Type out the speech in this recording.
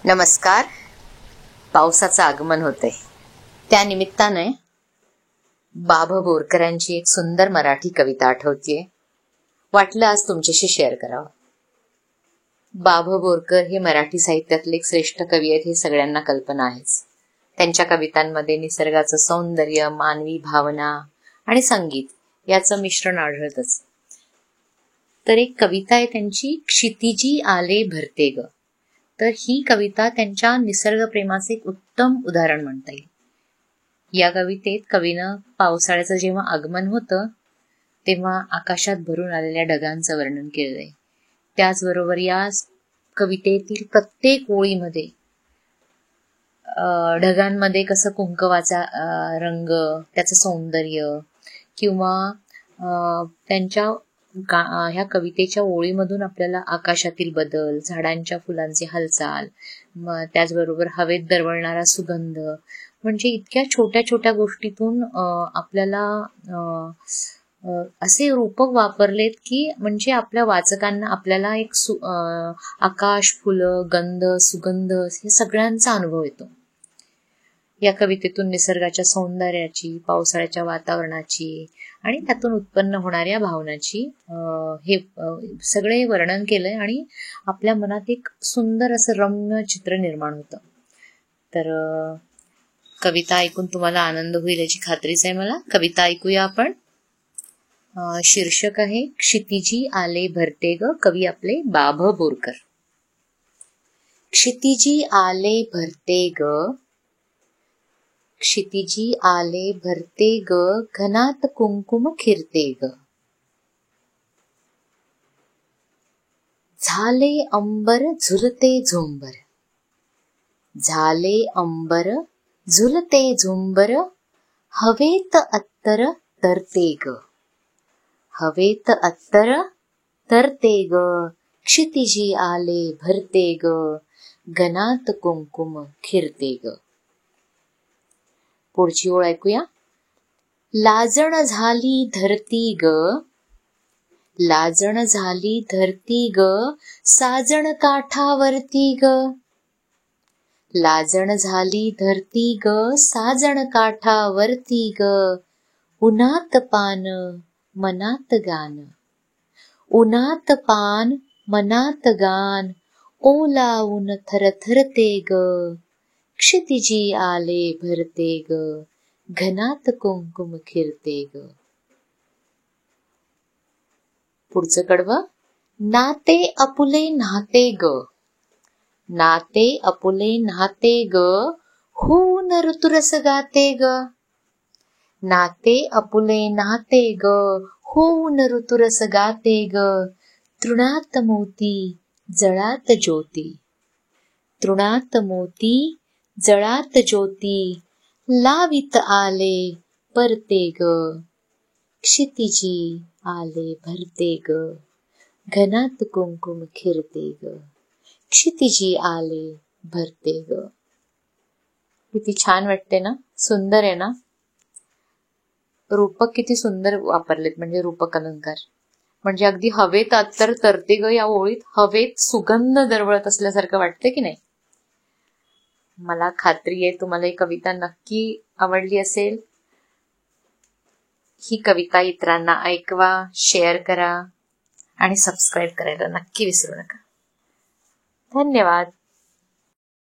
नमस्कार. पावसाचं आगमन होतंय, त्या निमित्ताने बाभ बोरकरांची एक सुंदर मराठी कविता आठवतीये. वाटलं आज तुमच्याशी शेअर करावं. बाभ बोरकर हे मराठी साहित्यातले एक श्रेष्ठ कवी आहेत हे सगळ्यांना कल्पना आहेच. त्यांच्या कवितांमध्ये निसर्गाचं सौंदर्य, मानवी भावना आणि संगीत याचं मिश्रण आढळतच. तर एक कविता आहे त्यांची, क्षितिजी आले भरते ग. तर ही कविता त्यांच्या निसर्ग प्रेमाचे एक उत्तम उदाहरण म्हणता येईल. या कवितेत कवीनं पावसाळ्याचं जेव्हा आगमन होतं तेव्हा आकाशात भरून आलेल्या ढगांचं वर्णन केलंय. त्याचबरोबर या कवितेतील प्रत्येक ओळीमध्ये ढगांमध्ये कसं कुंकवाचा रंग, त्याचं सौंदर्य किंवा त्यांच्या ह्या कवितेच्या ओळीमधून आपल्याला आकाशातील बदल, झाडांच्या फुलांची हालचाल, त्याचबरोबर हवेत दरवळणारा सुगंध, म्हणजे इतक्या छोट्या छोट्या गोष्टीतून आपल्याला असे रूपक वापरलेत की म्हणजे आपल्या वाचकांना आपल्याला एक आकाश, फुलं, गंध, सुगंध हे सगळ्यांचा अनुभव येतो. या कवितेतून निसर्गाच्या सौंदर्याची, पावसाळ्याच्या वातावरणाची आणि त्यातून उत्पन्न होणाऱ्या भावनाची हे सगळे वर्णन केलंय आणि आपल्या मनात एक सुंदर असं रम्य चित्र निर्माण होतं. तर कविता ऐकून तुम्हाला आनंद होईल याची खात्रीच आहे मला. कविता ऐकूया आपण. शीर्षक आहे क्षितिजी आले भरते ग. कवी आपले बाभ बोरकर. क्षितिजी आले भरते ग, क्षितिजी आले भरते ग, घनात कुंकुम खिरते ग. झाले अंबर झुलते झुंबर, झाले अंबर झुलते झुंबर, हवेत अत्तर तरते ग, हवेत अत्तर तरते ग. क्षितिजी आले भरते ग, घनात कुंकुम खिरते ग. पुढची ओळ ऐकूया. लाजण झाली धरती ग, लाजण झाली धरती ग, साजण काठावरती ग. लाजण झाली धरती ग, साजण काठावरती ग. उन्हात पान मनात गान, उन्हात पान मनात गान, ओलावून थरथरते ग. क्षितिजी आले भरते ग, घनात कुंकुम खिरते ग. पुढचं कडवं. नाते आपुले नाते ग, नाते आपुले नाते ग, होऊन ऋतुरस गाते ग. नाते आपुले नाते ग, होऊन ऋतुरस गाते ग. तृणात मोती जळात ज्योती, तृणात मोती जळात ज्योती, लावित आले परते ग. क्षितिजी आले भरते ग, घनात कुंकुम खिरते ग. क्षितिजी आले भरते ग. किती छान वाटते ना, सुंदर आहे ना. रूपक किती सुंदर वापरलेत, म्हणजे रूपक अलंकार. म्हणजे अगदी हवेत अत्तर तरते ग या ओळीत हवेत सुगंध दरवळत असल्यासारखं वाटते की नाही. मला खात्री आहे तुम्हाला ही कविता नक्की आवडली असेल. ही कविता इतरांना ऐकवा, शेअर करा आणि सबस्क्राईब करायला नक्की विसरू नका. धन्यवाद.